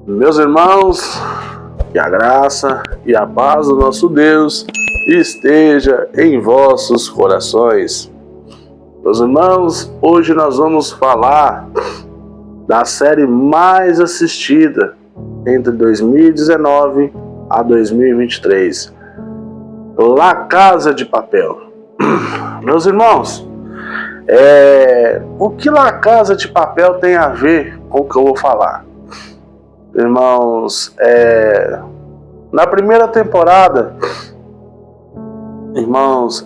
Meus irmãos, que a graça e a paz do nosso Deus esteja em vossos corações. Meus irmãos, hoje nós vamos falar da série mais assistida entre 2019 a 2023, La Casa de Papel. Meus irmãos, o que La Casa de Papel tem a ver com o que eu vou falar? Irmãos, na primeira temporada, irmãos,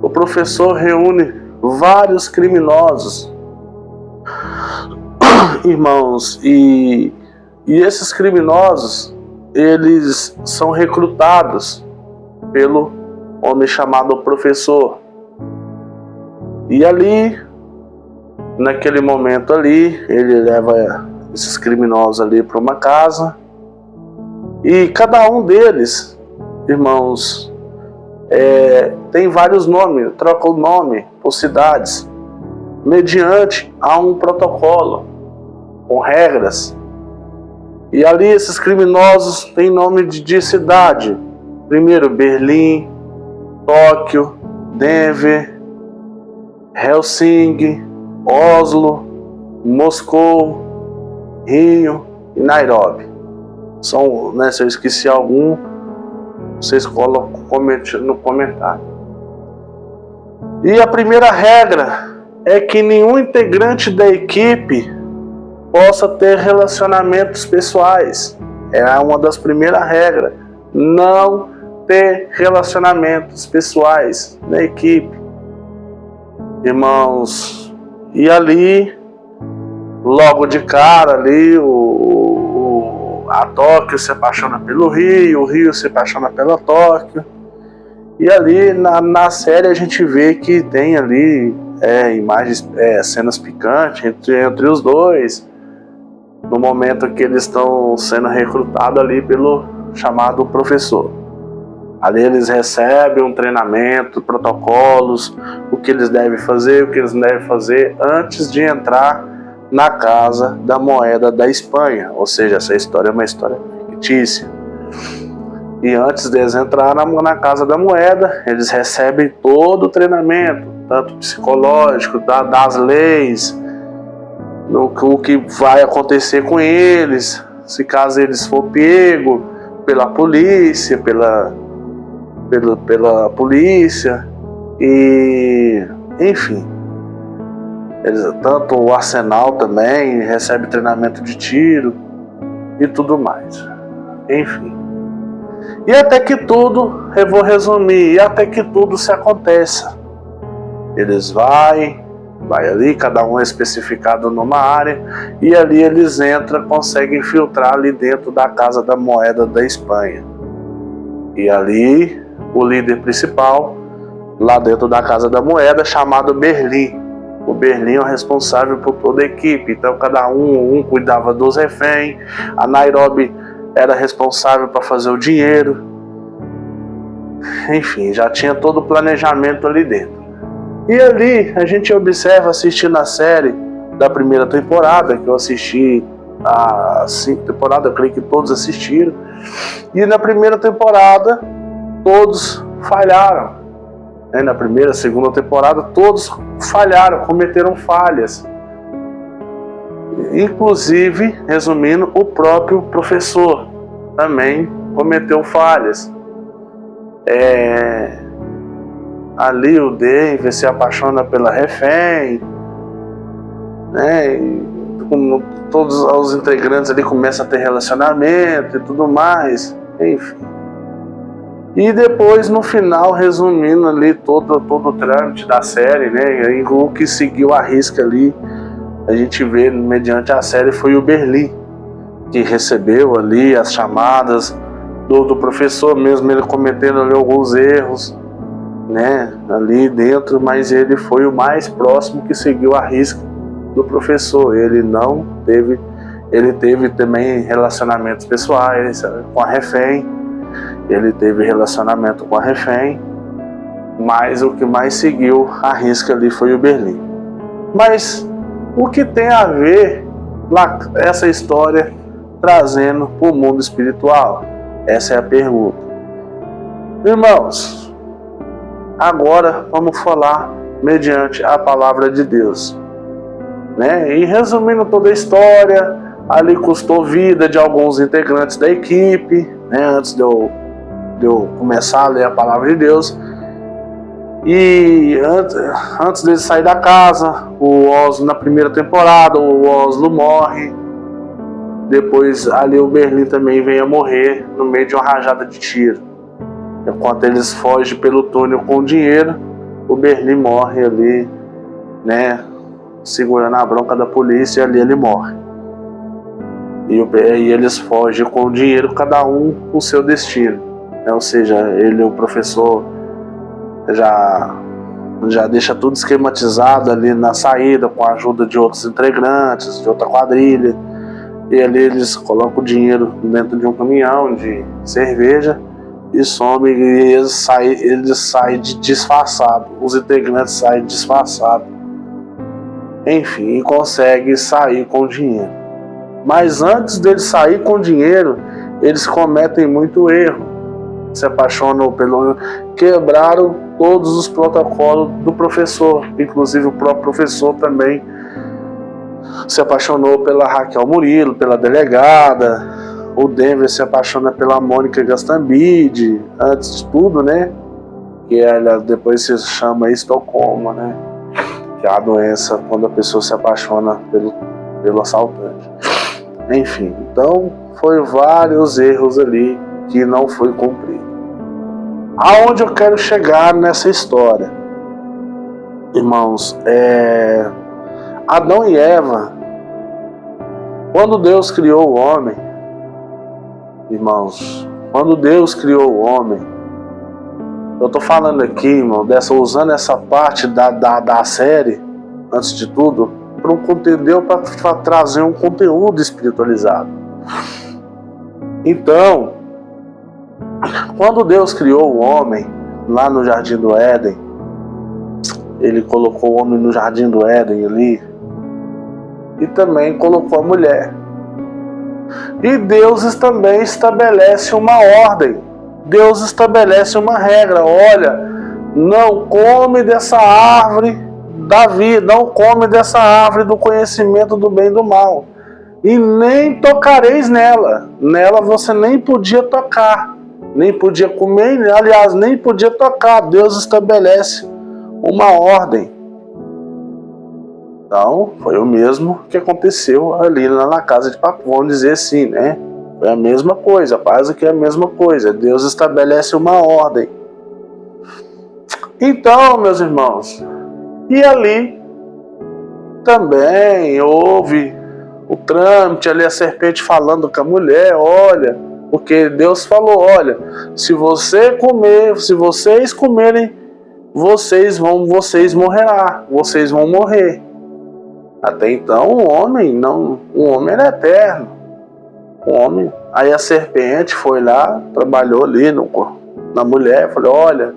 o professor reúne vários criminosos, irmãos, e esses criminosos, eles são recrutados pelo homem chamado professor. E ali, naquele momento ali, ele leva esses criminosos ali para uma casa, e cada um deles, irmãos, tem vários nomes, troca o nome por cidades, mediante a um protocolo, com regras. E ali esses criminosos têm nome de cidade. Primeiro Berlim, Tóquio, Denver, Helsinki, Oslo, Moscou, Rio e Nairobi. São, se eu esqueci algum, vocês colocam no comentário. E a primeira regra é que nenhum integrante da equipe possa ter relacionamentos pessoais. É uma das primeiras regras. Não ter relacionamentos pessoais na equipe. Irmãos, e ali, logo de cara, ali, a Tóquio se apaixona pelo Rio, o Rio se apaixona pela Tóquio. E ali, na série, a gente vê que tem ali imagens, cenas picantes entre os dois, no momento que eles estão sendo recrutados ali pelo chamado professor. Ali eles recebem um treinamento, protocolos, o que eles devem fazer, o que eles não devem fazer antes de entrar na Casa da Moeda da Espanha. Ou seja, essa história é uma história fictícia. E antes deles entrar na Casa da Moeda, eles recebem todo o treinamento, tanto psicológico, das leis, o que vai acontecer com eles, se caso eles for pego pela polícia, pela polícia, e enfim, tanto o arsenal também recebe treinamento de tiro e tudo mais, enfim. E até que tudo, eu vou resumir, e até que tudo se aconteça. Eles vai ali, cada um é especificado numa área, e ali eles entram, conseguem filtrar ali dentro da Casa da Moeda da Espanha. E ali, o líder principal, lá dentro da Casa da Moeda, chamado Berlim. O Berlim é o responsável por toda a equipe, então cada um cuidava dos reféns, a Nairobi era responsável para fazer o dinheiro. Enfim, já tinha todo o planejamento ali dentro. E ali a gente observa, assistindo a série da primeira temporada, que eu assisti a 5 temporadas, eu creio que todos assistiram. E na primeira temporada, todos falharam. Na primeira, segunda temporada, todos falharam, cometeram falhas. Inclusive, resumindo, o próprio professor também cometeu falhas. Ali o Denver se apaixona pela refém, e como todos os integrantes ali começam a ter relacionamento e tudo mais, enfim. E depois, no final, resumindo ali todo o trâmite da série, e o que seguiu a risca ali, a gente vê, mediante a série, foi o Berlim, que recebeu ali as chamadas do professor, mesmo ele cometendo ali alguns erros, ali dentro, mas ele foi o mais próximo que seguiu a risca do professor. Ele teve também relacionamentos pessoais com a refém, mas o que mais seguiu a risca ali foi o Berlim. Mas o que tem a ver essa história trazendo para o mundo espiritual? Essa é a pergunta. Irmãos, agora vamos falar mediante a palavra de Deus, né? E resumindo toda a história, ali custou vida de alguns integrantes da equipe, né? Antes de eu começar a ler a palavra de Deus. E antes dele sair da casa, o Oslo, na primeira temporada, o Oslo morre. Depois ali o Berlim também vem a morrer no meio de uma rajada de tiro. Enquanto eles fogem pelo túnel com o dinheiro, o Berlim morre ali, né, segurando a bronca da polícia, e ali ele morre. E eles fogem com o dinheiro, cada um com o seu destino, né? Ou seja, ele, o professor, já deixa tudo esquematizado ali na saída, com a ajuda de outros integrantes, de outra quadrilha. E ali eles colocam o dinheiro dentro de um caminhão de cerveja e somem, e eles saem disfarçados. Os integrantes saem disfarçados. Enfim, e conseguem sair com o dinheiro. Mas antes deles sair com o dinheiro, eles cometem muito erro. Se apaixonam quebraram todos os protocolos do professor. Inclusive o próprio professor também se apaixonou pela Raquel Murilo, pela delegada. O Denver se apaixona pela Mônica Gastambide, antes de tudo, né? Que ela depois se chama Estocolmo, né? Que é a doença quando a pessoa se apaixona pelo assaltante. Enfim, então foi vários erros ali que não foi cumprido. Aonde eu quero chegar nessa história? Irmãos, Adão e Eva, quando Deus criou o homem, irmãos, quando Deus criou o homem, eu estou falando aqui, irmão, usando essa parte da série, antes de tudo, para trazer um conteúdo espiritualizado. Então, quando Deus criou o homem lá no Jardim do Éden, ele colocou o homem no Jardim do Éden ali, e também colocou a mulher. E Deus também estabelece uma ordem. Deus estabelece uma regra. Olha, não come dessa árvore da vida, não come dessa árvore do conhecimento do bem e do mal. E nem tocareis nela. Nela você nem podia tocar, nem podia comer, aliás, nem podia tocar. Deus estabelece uma ordem. Então, foi o mesmo que aconteceu ali na casa de Papel, vamos dizer assim, né? Foi a mesma coisa, quase que a mesma coisa. Deus estabelece uma ordem. Então, meus irmãos, e ali também houve o trâmite, ali a serpente falando com a mulher, olha, porque Deus falou, olha, se vocês comerem, vocês morrerão, vocês vão morrer. Até então o homem era eterno. O homem, aí a serpente foi lá, trabalhou ali na mulher, falou, olha,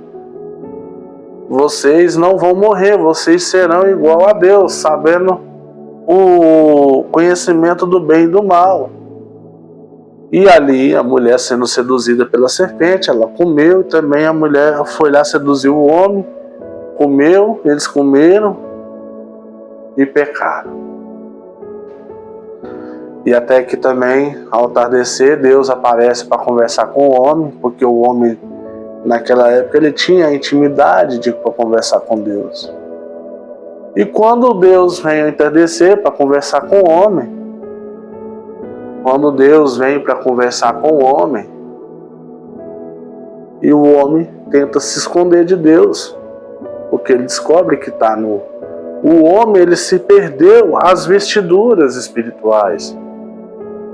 vocês não vão morrer, vocês serão igual a Deus, sabendo o conhecimento do bem e do mal. E ali a mulher sendo seduzida pela serpente, ela comeu, e também a mulher foi lá seduzir o homem, comeu, eles comeram e pecaram. E até que também, ao entardecer, Deus aparece para conversar com o homem, porque o homem, naquela época, ele tinha a intimidade para conversar com Deus. E quando Deus vem ao entardecer para conversar com o homem, quando Deus vem para conversar com o homem, e o homem tenta se esconder de Deus, porque ele descobre que está nu. O homem, ele se perdeu as vestiduras espirituais.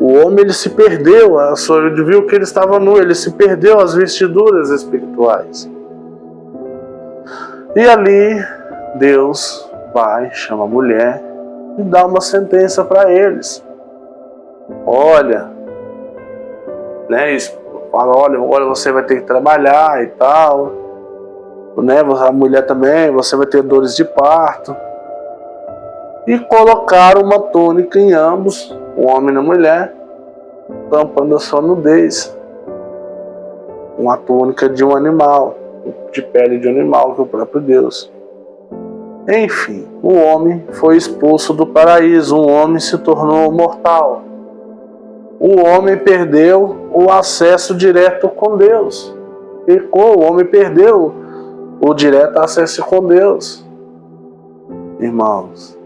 O homem, ele se perdeu, a senhora viu que ele estava nu, ele se perdeu as vestiduras espirituais. E ali, Deus vai, chama a mulher e dá uma sentença para eles. Olha, né, fala, olha, você vai ter que trabalhar e tal, né, a mulher também, você vai ter dores de parto. e colocaram uma túnica em ambos, o homem e a mulher, tampando a sua nudez. Uma túnica de um animal, de pele de um animal, que é o próprio Deus. Enfim, o homem foi expulso do paraíso, o homem se tornou mortal. O homem perdeu o acesso direto com Deus. Pecou, o homem perdeu o direto acesso com Deus. Irmãos,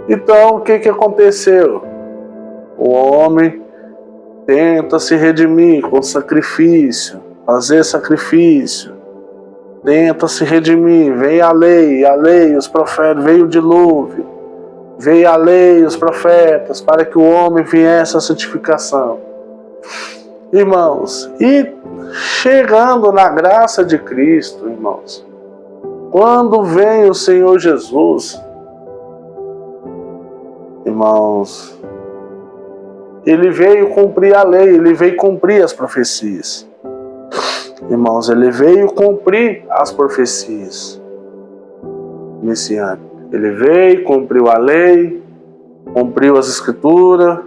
então o que aconteceu? O homem tenta se redimir com sacrifício, fazer sacrifício, tenta se redimir, veio a lei, os profetas, veio o dilúvio, veio a lei, os profetas, para que o homem viesse à santificação. Irmãos, e chegando na graça de Cristo, irmãos, quando vem o Senhor Jesus, irmãos, ele veio cumprir a lei, ele veio cumprir as profecias. Irmãos, ele veio cumprir as profecias messiânicas. Ele veio, cumpriu a lei, cumpriu as escrituras,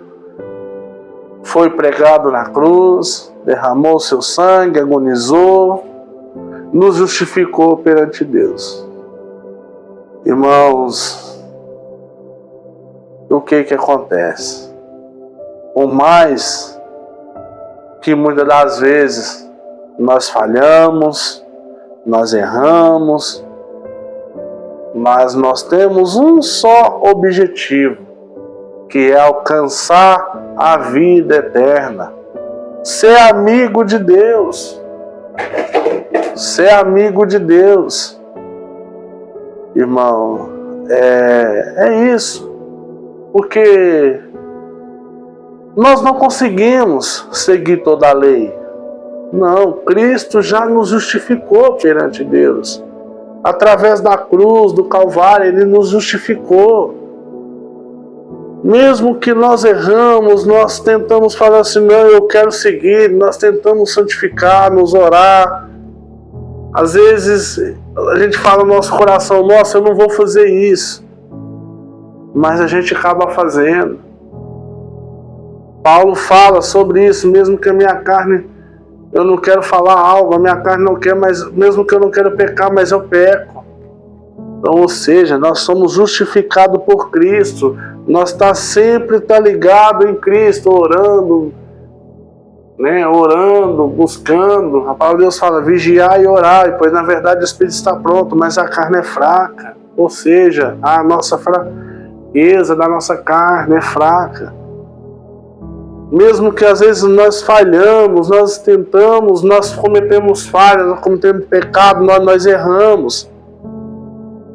foi pregado na cruz, derramou seu sangue, agonizou, nos justificou perante Deus. Irmãos, o que acontece? Por mais que muitas das vezes nós falhamos, nós erramos, mas nós temos um só objetivo, que é alcançar a vida eterna. Ser amigo de Deus. Ser amigo de Deus. Irmão, é isso. Porque nós não conseguimos seguir toda a lei. Não, Cristo já nos justificou perante Deus. Através da cruz, do Calvário, Ele nos justificou. Mesmo que nós erramos, nós tentamos falar assim, não, eu quero seguir, nós tentamos santificar, nos orar. Às vezes, a gente fala no nosso coração, nossa, eu não vou fazer isso. Mas a gente acaba fazendo. Paulo fala sobre isso, mesmo que a minha carne, eu não quero falar algo, a minha carne não quer, mas mesmo que eu não quero pecar, mas eu peco. Então, ou seja, nós somos justificados por Cristo. Nós sempre ligado em Cristo, orando, né? Orando, buscando. A palavra de Deus fala, vigiar e orar, pois na verdade o Espírito está pronto, mas a carne é fraca. Ou seja, a nossa fraqueza da nossa carne é fraca. Mesmo que às vezes nós falhamos, nós tentamos, nós cometemos falhas, nós cometemos pecado, nós erramos.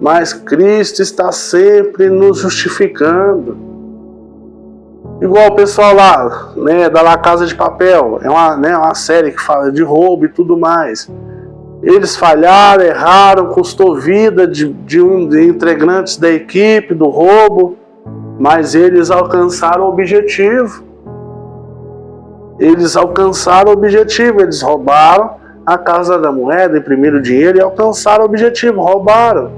Mas Cristo está sempre nos justificando. Igual o pessoal lá, né, da La Casa de Papel, é uma série que fala de roubo e tudo mais. Eles falharam, erraram, custou vida de integrantes da equipe do roubo, mas eles alcançaram o objetivo. Eles alcançaram o objetivo, eles roubaram a Casa da Moeda, imprimiram o dinheiro e alcançaram o objetivo, roubaram,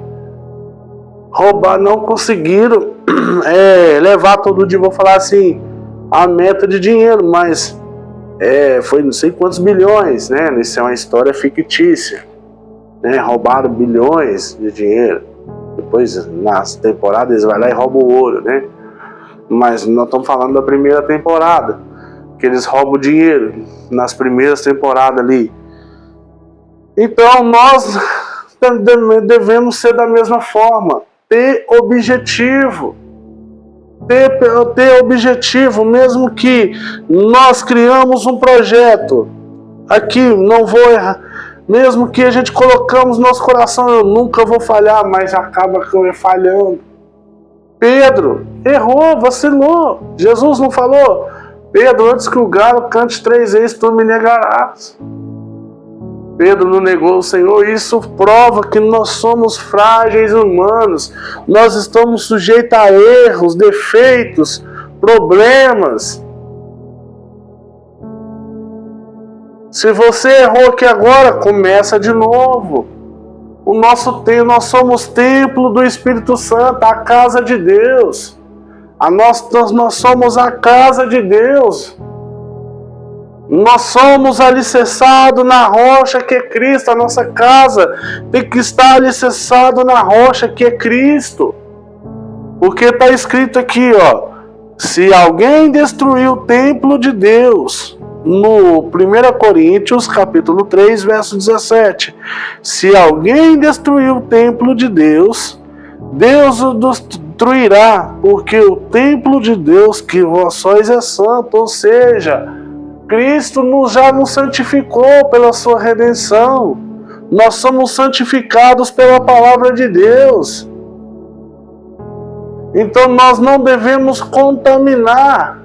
não conseguiram levar todo dia, vou falar assim, a meta de dinheiro, mas foi não sei quantos bilhões, né? Isso é uma história fictícia, né? Roubaram bilhões de dinheiro, depois nas temporadas eles vão lá e roubam o ouro, né? Mas nós estamos falando da primeira temporada, que eles roubam dinheiro nas primeiras temporadas ali. Então nós devemos ser da mesma forma, ter objetivo, ter objetivo, mesmo que nós criamos um projeto, aqui não vou errar, mesmo que a gente colocamos no nosso coração, eu nunca vou falhar, mas acaba falhando. Pedro errou, vacilou. Jesus não falou, Pedro, antes que o galo cante 3 vezes, tu me negarás. Pedro não negou o Senhor. Isso prova que nós somos frágeis humanos. Nós estamos sujeitos a erros, defeitos, problemas. Se você errou aqui agora, começa de novo. Nós somos templo do Espírito Santo, a casa de Deus. Nós somos a casa de Deus. Nós somos alicerçados na rocha que é Cristo. A nossa casa tem que estar alicerçado na rocha que é Cristo. Porque está escrito aqui, ó, se alguém destruir o templo de Deus, no 1 Coríntios, capítulo 3, verso 17. Se alguém destruir o templo de Deus, Deus o destruirá, porque o templo de Deus que vós sois é santo. Ou seja, Cristo já nos santificou pela sua redenção. Nós somos santificados pela palavra de Deus. Então nós não devemos contaminar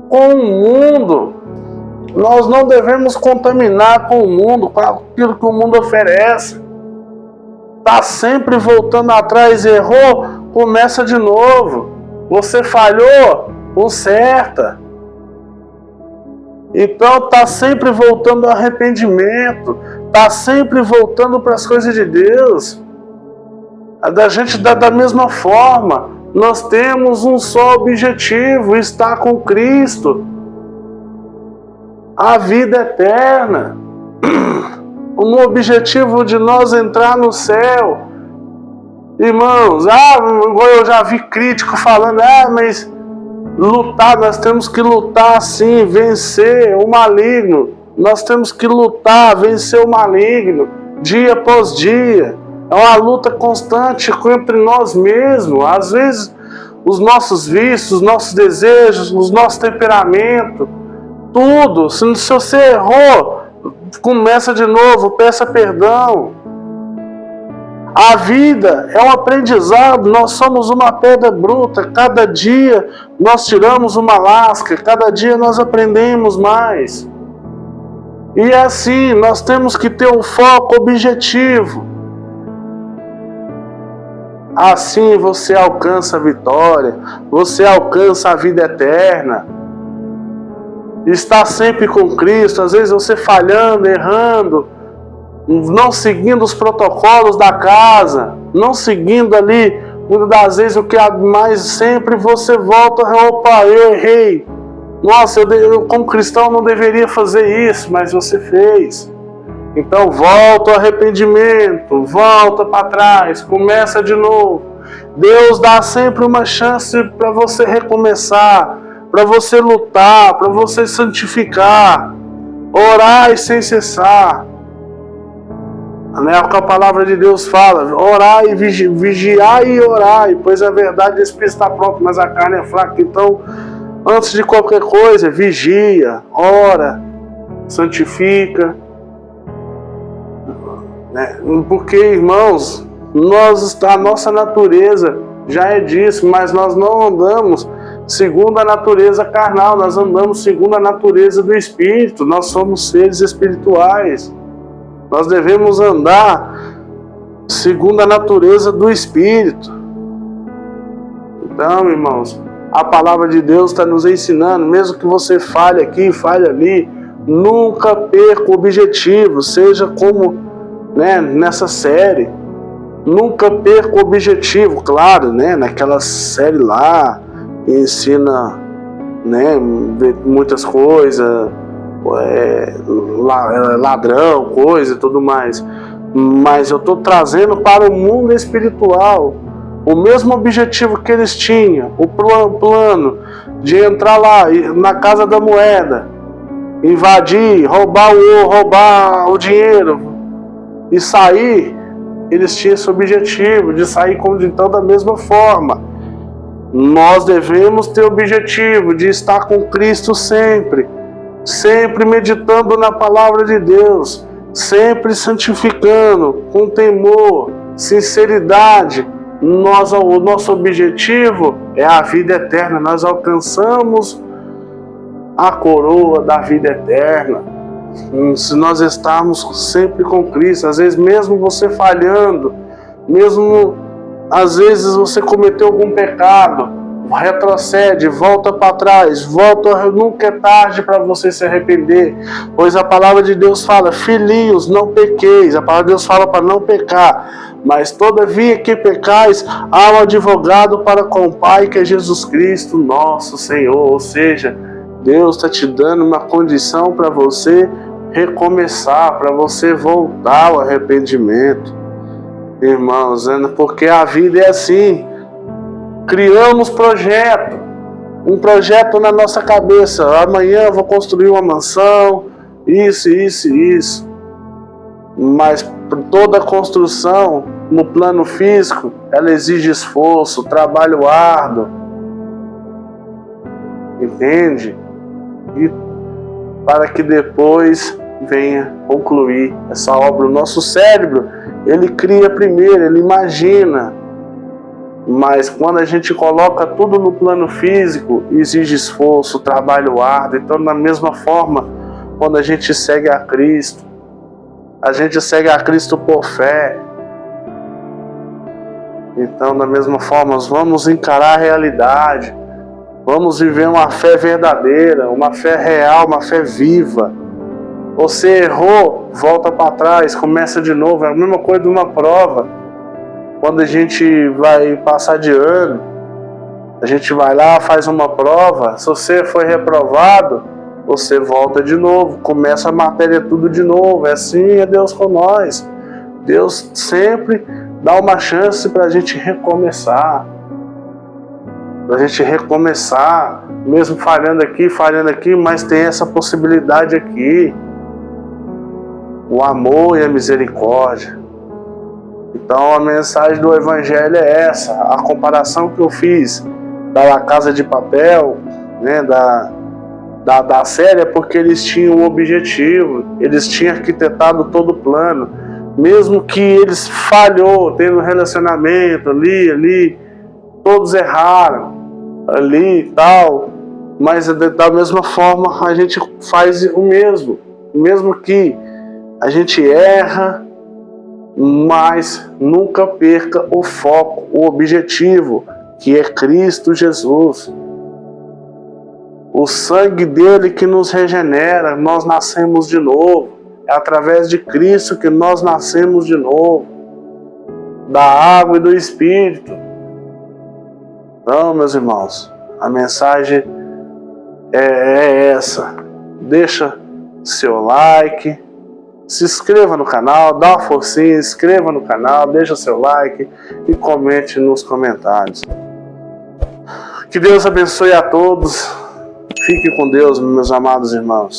com o mundo. Nós não devemos contaminar com o mundo, com aquilo que o mundo oferece. Está sempre voltando atrás, errou, começa de novo. Você falhou, conserta. Então está sempre voltando ao arrependimento, está sempre voltando para as coisas de Deus. Da gente da mesma forma, nós temos um só objetivo, estar com Cristo. A vida eterna. O objetivo de nós entrar no céu. Irmãos, eu já vi crítico falando, mas lutar, nós temos que lutar sim, vencer o maligno. Nós temos que lutar, vencer o maligno, dia após dia. É uma luta constante entre nós mesmos. Às vezes, os nossos vícios, os nossos desejos, os nossos temperamentos, tudo. Se você errou, começa de novo, peça perdão. A vida é um aprendizado, nós somos uma pedra bruta. Cada dia nós tiramos uma lasca, cada dia nós aprendemos mais. E é assim, nós temos que ter um foco objetivo. Assim você alcança a vitória, você alcança a vida eterna. Estar sempre com Cristo, às vezes você falhando, errando, não seguindo os protocolos da casa, não seguindo ali, muitas das vezes o que mais sempre você volta, opa, eu errei. Nossa, eu como cristão não deveria fazer isso, mas você fez. Então volta ao arrependimento, volta para trás, começa de novo. Deus dá sempre uma chance para você recomeçar, para você lutar, para você santificar, orar sem cessar. É o que a palavra de Deus fala, orar e vigiar e orar, pois a verdade está pronta, mas a carne é fraca. Então, antes de qualquer coisa, vigia, ora, santifica. Porque, irmãos, a nossa natureza já é disso, mas nós não andamos segundo a natureza carnal, nós andamos segundo a natureza do Espírito. Nós somos seres espirituais. Nós devemos andar segundo a natureza do Espírito. Então, irmãos, a palavra de Deus está nos ensinando, mesmo que você falhe aqui, falhe ali, nunca perca o objetivo, seja como nessa série. Nunca perca o objetivo, claro, naquela série lá, que ensina muitas coisas, ladrão, coisa e tudo mais. Mas eu estou trazendo para o mundo espiritual o mesmo objetivo que eles tinham, o plano de entrar lá na Casa da Moeda, invadir, roubar o dinheiro e sair. Eles tinham esse objetivo de sair então da mesma forma. Nós devemos ter o objetivo de estar com Cristo sempre meditando na palavra de Deus, sempre santificando, com temor, sinceridade. O nosso objetivo é a vida eterna. Nós alcançamos a coroa da vida eterna se nós estarmos sempre com Cristo. Às vezes mesmo você falhando, mesmo às vezes você cometeu algum pecado, retrocede, volta para trás, nunca é tarde para você se arrepender, pois a palavra de Deus fala: filhinhos, não pequeis. A palavra de Deus fala para não pecar, mas todavia que pecais, há um advogado para com o Pai, que é Jesus Cristo, nosso Senhor. Ou seja, Deus está te dando uma condição para você recomeçar, para você voltar ao arrependimento, irmãos, porque a vida é assim. Criamos um projeto na nossa cabeça: amanhã eu vou construir uma mansão, isso. Mas toda construção no plano físico, ela exige esforço, trabalho árduo, entende? E para que depois venha concluir essa obra. O nosso cérebro, ele cria primeiro, ele imagina. Mas quando a gente coloca tudo no plano físico, exige esforço, trabalho árduo. Então, da mesma forma, quando a gente segue a Cristo por fé. Então, da mesma forma, nós vamos encarar a realidade. Vamos viver uma fé verdadeira, uma fé real, uma fé viva. Você errou, volta para trás, começa de novo. É a mesma coisa de uma prova. Quando a gente vai passar de ano, a gente vai lá, faz uma prova. Se você foi reprovado, você volta de novo, começa a matéria tudo de novo. É assim, é Deus com nós. Deus sempre dá uma chance para a gente recomeçar. Mesmo falhando aqui, mas tem essa possibilidade aqui. O amor e a misericórdia. Então a mensagem do Evangelho é essa. A comparação que eu fiz da La Casa de Papel, né, da série, é porque eles tinham um objetivo, eles tinham arquitetado todo o plano. Mesmo que eles falhou, tendo um relacionamento ali, todos erraram ali e tal, mas da mesma forma a gente faz o mesmo. Mesmo que a gente erra, mas nunca perca o foco, o objetivo, que é Cristo Jesus. O sangue dele que nos regenera, nós nascemos de novo. É através de Cristo que nós nascemos de novo, da água e do Espírito. Então, meus irmãos, a mensagem é essa. Deixa seu like, se inscreva no canal, dá uma forcinha, inscreva no canal, deixa seu like e comente nos comentários. Que Deus abençoe a todos. Fique com Deus, meus amados irmãos.